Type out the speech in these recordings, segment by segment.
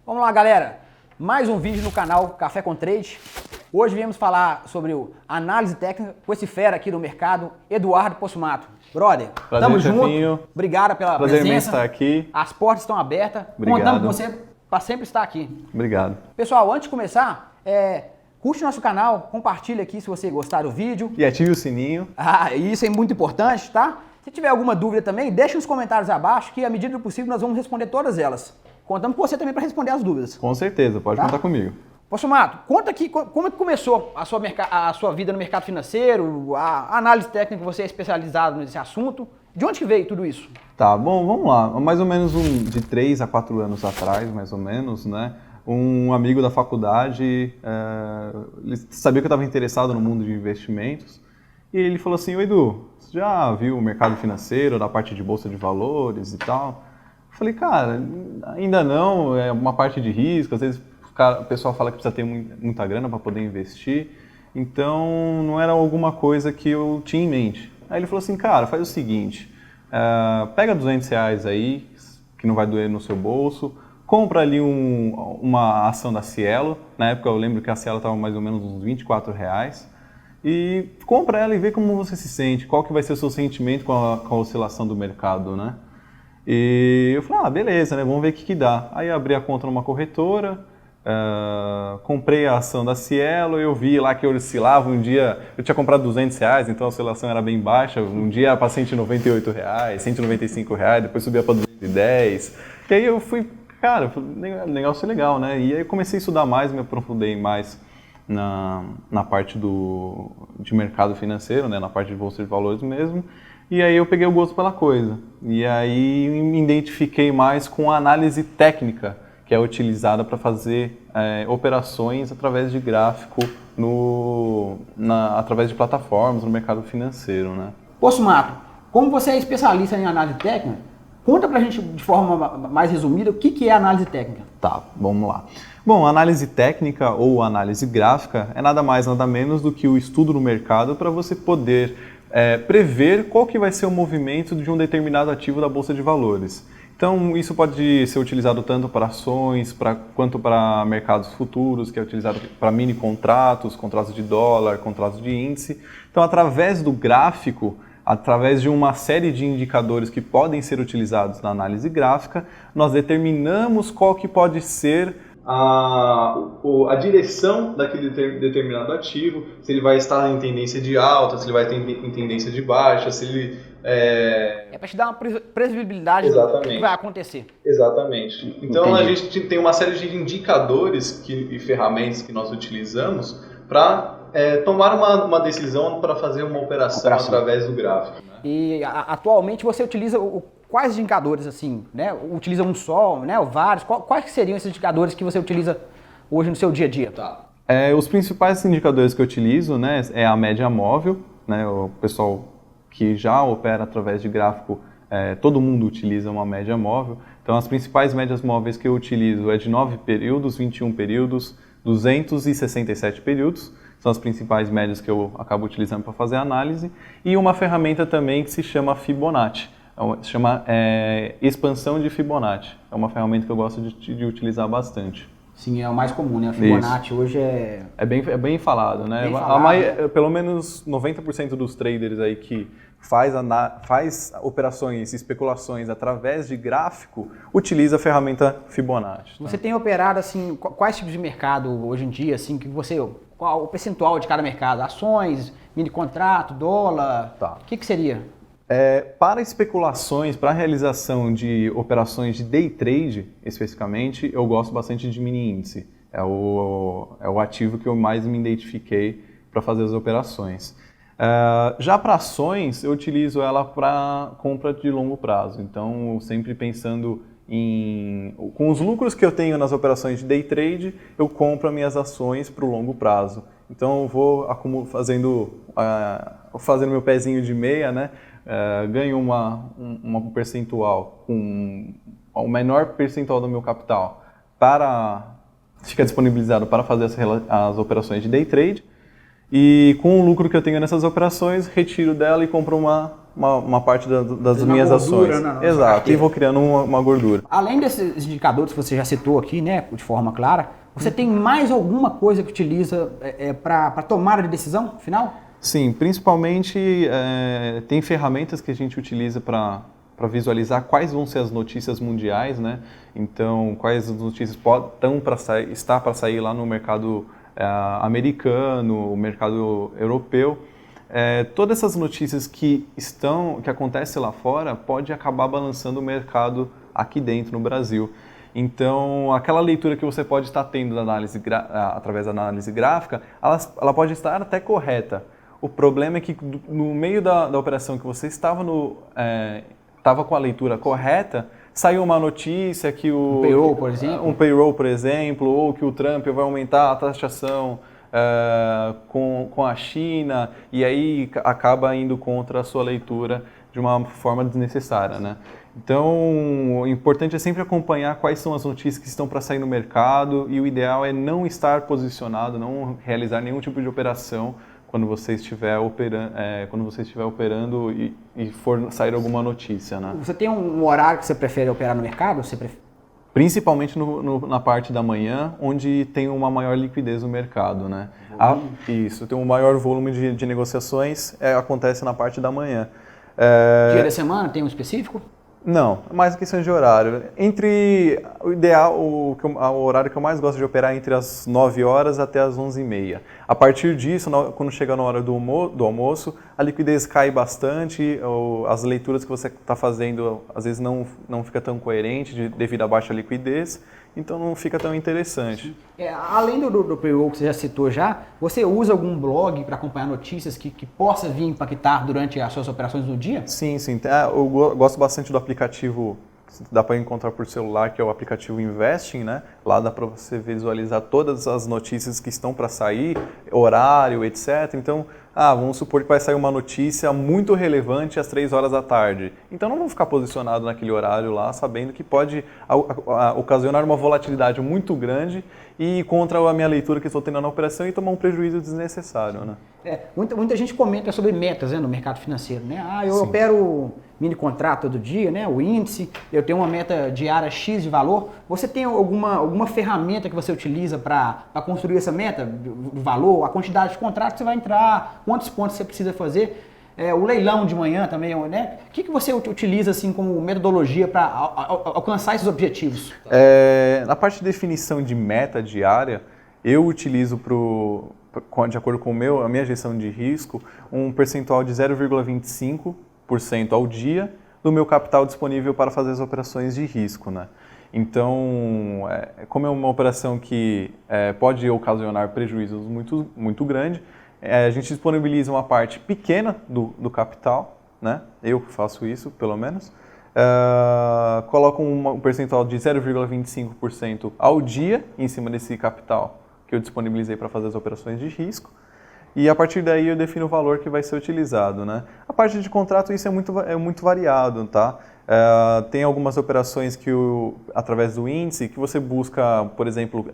Vamos lá, galera. Mais um vídeo no canal Café com Trade. Hoje viemos falar sobre análise técnica com esse fera aqui do mercado, Eduardo Possumato. Brother, prazer, tamo junto. chefinho. Obrigado pela Prazer presença. estar aqui. As portas estão abertas. Obrigado. Contamos com você para sempre estar aqui. Obrigado. Pessoal, antes de começar, curte nosso canal, compartilha aqui se você gostar do vídeo. E ative o sininho. Isso é muito importante, tá? Se tiver alguma dúvida também, deixa nos comentários abaixo que, à medida do possível, nós vamos responder todas elas. Contamos com você também para responder as dúvidas. Com certeza, pode contar comigo. Possumato, conta aqui como é que começou a sua vida no mercado financeiro, a análise técnica, você é especializado nesse assunto. De onde que veio tudo isso? Tá, bom, vamos lá. Mais ou menos de 3 a 4 anos atrás, mais ou menos, né? Um amigo da faculdade, ele sabia que eu estava interessado no mundo de investimentos e ele falou assim: "Ô Edu, você já viu o mercado financeiro, da parte de bolsa de valores e tal?" Eu falei: "Cara, ainda não, é uma parte de risco, às vezes o pessoal fala que precisa ter muita grana para poder investir, então não era alguma coisa que eu tinha em mente." Aí ele falou assim: "Cara, faz o seguinte, pega R$200 aí, que não vai doer no seu bolso, compra ali uma ação da Cielo." Na época eu lembro que a Cielo estava mais ou menos uns R$24, e compra ela e vê como você se sente, qual que vai ser o seu sentimento com a oscilação do mercado, né? E eu falei: beleza, né? Vamos ver o que dá. Aí eu abri a conta numa corretora, comprei a ação da Cielo, eu vi lá que eu oscilava. Um dia eu tinha comprado R$200, então a oscilação era bem baixa. Um dia era para R$198, R$195, depois subia para R$210. E aí eu fui, cara, negócio legal, né? E aí eu comecei a estudar mais, me aprofundei mais na parte de mercado financeiro, né? Na parte de bolsa de valores mesmo. E aí eu peguei o gosto pela coisa. E aí me identifiquei mais com a análise técnica, que é utilizada para fazer operações através de gráfico, através de plataformas no mercado financeiro, né? Possumato, como você é especialista em análise técnica, conta pra gente de forma mais resumida o que é análise técnica. Tá, vamos lá. Bom, análise técnica ou análise gráfica é nada mais, nada menos do que o estudo no mercado para você poder prever qual que vai ser o movimento de um determinado ativo da Bolsa de Valores. Então, isso pode ser utilizado tanto para ações, quanto para mercados futuros, que é utilizado para mini contratos, contratos de dólar, contratos de índice. Então, através do gráfico, através de uma série de indicadores que podem ser utilizados na análise gráfica, nós determinamos qual que pode ser a direção daquele determinado ativo, se ele vai estar em tendência de alta, se ele vai ter em tendência de baixa, se ele... É para te dar uma previsibilidade do que vai acontecer. Exatamente. Então Entendi. A gente tem uma série de indicadores e ferramentas que nós utilizamos para tomar uma decisão para fazer uma operação através do gráfico. Né? E atualmente você utiliza quais indicadores, assim, né? Utiliza um só, né? Ou vários? Quais seriam esses indicadores que você utiliza hoje no seu dia a dia? Tá. Os principais indicadores que eu utilizo, né, é a média móvel, né? O pessoal que já opera através de gráfico, todo mundo utiliza uma média móvel. Então as principais médias móveis que eu utilizo é de 9 períodos, 21 períodos, 267 períodos. São as principais médias que eu acabo utilizando para fazer a análise. E uma ferramenta também que se chama Fibonacci. Se chama expansão de Fibonacci. É uma ferramenta que eu gosto de utilizar bastante. Sim, é o mais comum, né? A Fibonacci hoje é bem falado, né? Bem falado. Pelo menos 90% dos traders aí que faz operações e especulações através de gráfico utiliza a ferramenta Fibonacci. Tá? Você tem operado, assim, quais tipos de mercado hoje em dia, assim, qual o percentual de cada mercado? Ações, mini contrato, dólar? Tá. O que seria? Para especulações, para a realização de operações de day trade, especificamente, eu gosto bastante de mini índice. É o ativo que eu mais me identifiquei para fazer as operações. Já para ações, eu utilizo ela para compra de longo prazo. Então, sempre pensando com os lucros que eu tenho nas operações de day trade, eu compro as minhas ações para o longo prazo. Então, eu vou fazendo meu pezinho de meia, né? Ganho uma percentual com o menor percentual do meu capital fica disponibilizado para fazer as operações de day trade, e com o lucro que eu tenho nessas operações, retiro dela e compro uma parte das Uma minhas gordura ações. na nossa Exato, e carteira. vou criando uma gordura. Além desses indicadores que você já citou aqui, né, de forma clara, você tem mais alguma coisa que utiliza para tomada de decisão final? Sim, principalmente tem ferramentas que a gente utiliza para visualizar quais vão ser as notícias mundiais, né? Então, quais as notícias está para sair lá no mercado americano, o mercado europeu. Todas essas notícias que acontecem lá fora pode acabar balançando o mercado aqui dentro no Brasil. Então, aquela leitura que você pode estar tendo através da análise gráfica, ela pode estar até correta. O problema é que no meio da operação que você estava com a leitura correta, saiu uma notícia que Um payroll, por exemplo. Um payroll, por exemplo, ou que o Trump vai aumentar a taxação com a China, e aí acaba indo contra a sua leitura de uma forma desnecessária, né? Então, o importante é sempre acompanhar quais são as notícias que estão para sair no mercado, e o ideal é não estar posicionado, não realizar nenhum tipo de operação quando você estiver operando e for sair alguma notícia, né? Você tem um horário que você prefere operar no mercado? Principalmente na parte da manhã, onde tem uma maior liquidez no mercado, né? Isso, tem um maior volume de negociações, acontece na parte da manhã. Dia da semana, tem um específico? Não, é mais questão de horário. O ideal, o horário que eu mais gosto de operar é entre as 9 horas até as 11h30. A partir disso, quando chega na hora do almoço, a liquidez cai bastante, as leituras que você está fazendo às vezes não fica tão coerente devido à baixa liquidez, então não fica tão interessante. Além do payroll que você já citou você usa algum blog para acompanhar notícias que possa vir impactar durante as suas operações do dia? Sim. Eu gosto bastante do aplicativo, dá para encontrar por celular, que é o aplicativo Investing, né? Lá dá para você visualizar todas as notícias que estão para sair, horário, etc. Então, vamos supor que vai sair uma notícia muito relevante às 3 horas da tarde. Então, não vamos ficar posicionado naquele horário lá, sabendo que pode ocasionar uma volatilidade muito grande e contra a minha leitura que estou tendo na operação e tomar um prejuízo desnecessário, né? Muita gente comenta sobre metas, né, no mercado financeiro, né? Eu opero mini contrato todo dia, né? O índice, eu tenho uma meta diária X de valor. Você tem alguma ferramenta que você utiliza para construir essa meta do valor, a quantidade de contratos que você vai entrar, quantos pontos você precisa fazer? O leilão de manhã também, né? O que você utiliza assim como metodologia para alcançar esses objetivos? Na parte de definição de meta diária, eu utilizo de acordo com a minha gestão de risco, um percentual de 0,25% ao dia do meu capital disponível para fazer as operações de risco, né? Então, como é uma operação que pode ocasionar prejuízos muito, muito grandes, a gente disponibiliza uma parte pequena do capital, né? Eu faço isso, pelo menos. Coloco um percentual de 0,25% ao dia em cima desse capital que eu disponibilizei para fazer as operações de risco. E a partir daí eu defino o valor que vai ser utilizado, né? A parte de contrato, isso é muito variado, tá? Tem algumas operações através do índice que você busca, por exemplo,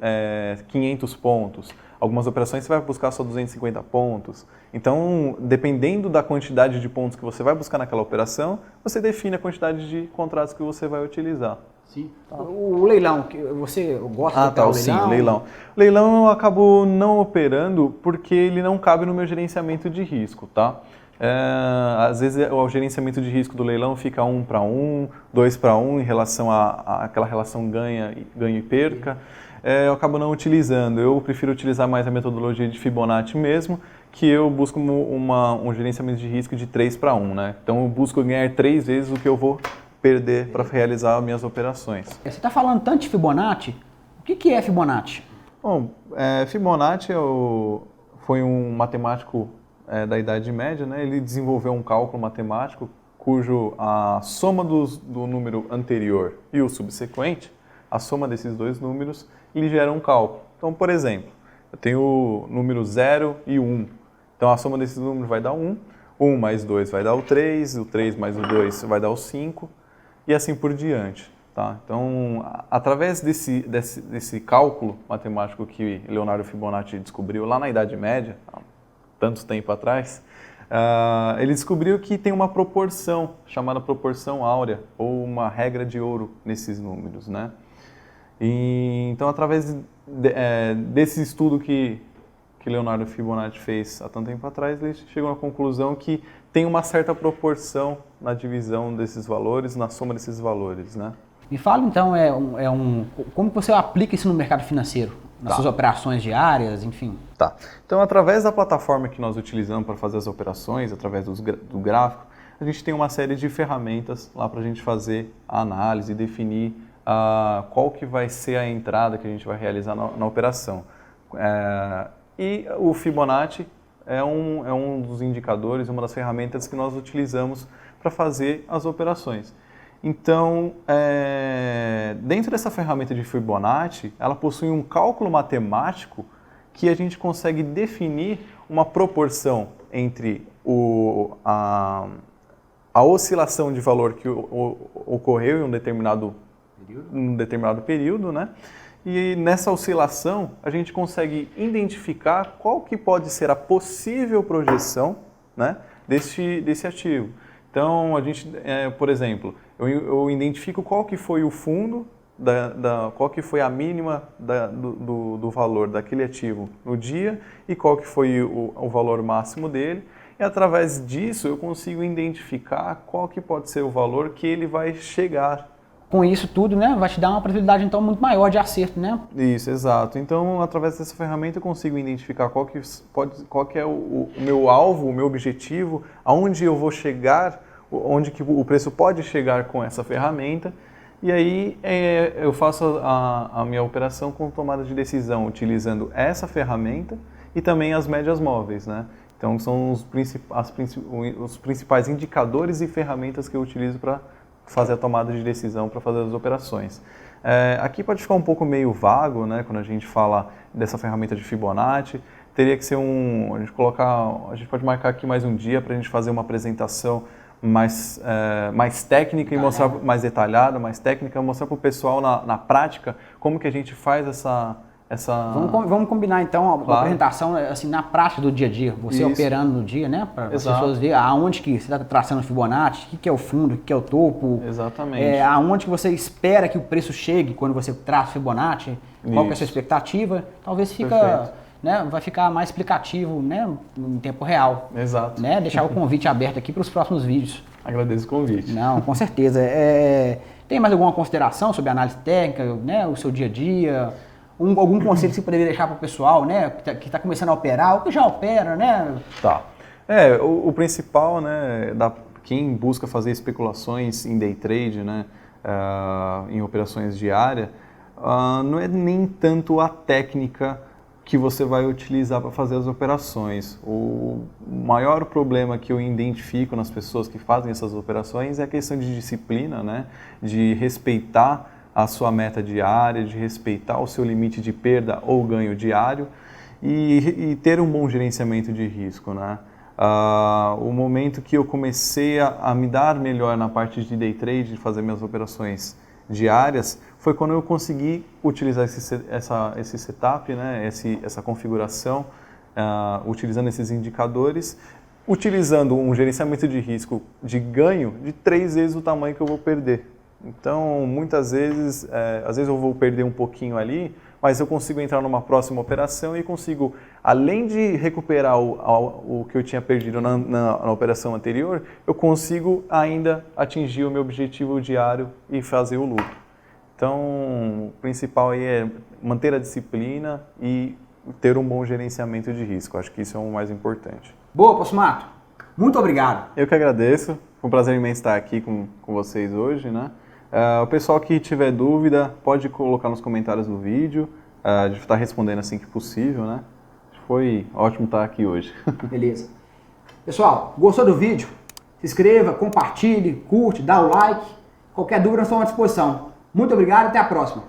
500 pontos. Algumas operações você vai buscar só 250 pontos. Então, dependendo da quantidade de pontos que você vai buscar naquela operação, você define a quantidade de contratos que você vai utilizar. Sim. O leilão, você gosta de operar o leilão? Sim, o leilão. O leilão eu acabo não operando porque ele não cabe no meu gerenciamento de risco, tá? Às vezes o gerenciamento de risco do leilão fica 1:1, 2:1 em relação àquela relação ganho e perca. Eu acabo não utilizando. Eu prefiro utilizar mais a metodologia de Fibonacci mesmo, que eu busco um gerenciamento de risco de 3:1, né? Então eu busco ganhar 3 vezes o que eu vou perder para realizar as minhas operações. Você está falando tanto de Fibonacci, o que é Fibonacci? Bom, Fibonacci foi um matemático da Idade Média, né? Ele desenvolveu um cálculo matemático cujo a soma do número anterior e o subsequente, a soma desses dois números, ele gera um cálculo. Então, por exemplo, eu tenho o número 0 e 1. Então, a soma desses números vai dar 1. 1 mais 2 vai dar o 3 mais o 2 vai dar o 5, e assim por diante. Tá? Então, através desse cálculo matemático que Leonardo Fibonacci descobriu lá na Idade Média, há tanto tempo atrás, Ele descobriu que tem uma proporção, chamada proporção áurea, ou uma regra de ouro nesses números, né? Então, através desse estudo que Leonardo Fibonacci fez há tanto tempo atrás, ele chegou à conclusão que tem uma certa proporção na divisão desses valores, na soma desses valores, né? Me fala então, como que você aplica isso no mercado financeiro? Nas suas operações diárias, enfim? Tá. Então, através da plataforma que nós utilizamos para fazer as operações, através do gráfico, a gente tem uma série de ferramentas lá para a gente fazer a análise e definir qual que vai ser a entrada que a gente vai realizar na operação. E o Fibonacci é um dos indicadores, uma das ferramentas que nós utilizamos para fazer as operações. Então, dentro dessa ferramenta de Fibonacci, ela possui um cálculo matemático que a gente consegue definir uma proporção entre a oscilação de valor que ocorreu em um determinado período, né? E nessa oscilação, a gente consegue identificar qual que pode ser a possível projeção, né, desse ativo. Então, a gente, por exemplo, eu identifico qual que foi o fundo, qual que foi a mínima do valor daquele ativo no dia e qual que foi o valor máximo dele. E através disso eu consigo identificar qual que pode ser o valor que ele vai chegar. Com isso tudo, né, vai te dar uma probabilidade então muito maior de acerto, né? Isso, exato. Então, através dessa ferramenta eu consigo identificar qual que é o meu alvo, o meu objetivo, aonde eu vou chegar, onde que o preço pode chegar com essa ferramenta. E aí eu faço a minha operação com tomada de decisão utilizando essa ferramenta e também as médias móveis, né? Então, são os principais indicadores e ferramentas que eu utilizo para fazer a tomada de decisão, para fazer as operações. Aqui pode ficar um pouco meio vago, né, quando a gente fala dessa ferramenta de Fibonacci. Teria que ser a gente pode marcar aqui mais um dia para a gente fazer uma apresentação mais técnica e mostrar mais detalhada, mais técnica, mostrar para o pessoal na prática como que a gente faz essa... Vamos combinar então a apresentação assim, na prática do dia a dia, você operando no dia, né? Para as pessoas verem aonde que você está traçando o Fibonacci, o que é o fundo, o que é o topo. Exatamente. Aonde que você espera que o preço chegue quando você traça o Fibonacci, qual que é a sua expectativa. Talvez vai ficar mais explicativo, né, em tempo real. Exato. Né? Deixar o convite aberto aqui para os próximos vídeos. Agradeço o convite. Não, com certeza. Tem mais alguma consideração sobre a análise técnica, né, o seu dia a dia? Algum conselho que você poderia deixar para o pessoal, né, que está começando a operar, ou que já opera, né? Tá. O principal, né, quem busca fazer especulações em day trade, né, em operações diárias, não é nem tanto a técnica que você vai utilizar para fazer as operações. O maior problema que eu identifico nas pessoas que fazem essas operações é a questão de disciplina, né, de respeitar a sua meta diária, de respeitar o seu limite de perda ou ganho diário e ter um bom gerenciamento de risco, né? O momento que eu comecei a me dar melhor na parte de day trade, de fazer minhas operações diárias, foi quando eu consegui utilizar esse setup, né? essa configuração, utilizando esses indicadores, utilizando um gerenciamento de risco de ganho de 3 vezes o tamanho que eu vou perder. Então, muitas vezes, às vezes eu vou perder um pouquinho ali, mas eu consigo entrar numa próxima operação e consigo, além de recuperar o que eu tinha perdido na operação anterior, eu consigo ainda atingir o meu objetivo diário e fazer o lucro. Então, o principal aí é manter a disciplina e ter um bom gerenciamento de risco. Acho que isso é o mais importante. Boa, Possumato. Muito obrigado. Eu que agradeço. Foi um prazer imenso estar aqui com vocês hoje, né? O pessoal que tiver dúvida, pode colocar nos comentários do vídeo. A gente está respondendo assim que possível, né? Foi ótimo estar aqui hoje. Beleza. Pessoal, gostou do vídeo? Se inscreva, compartilhe, curte, dá o like. Qualquer dúvida, nós estamos à disposição. Muito obrigado e até a próxima.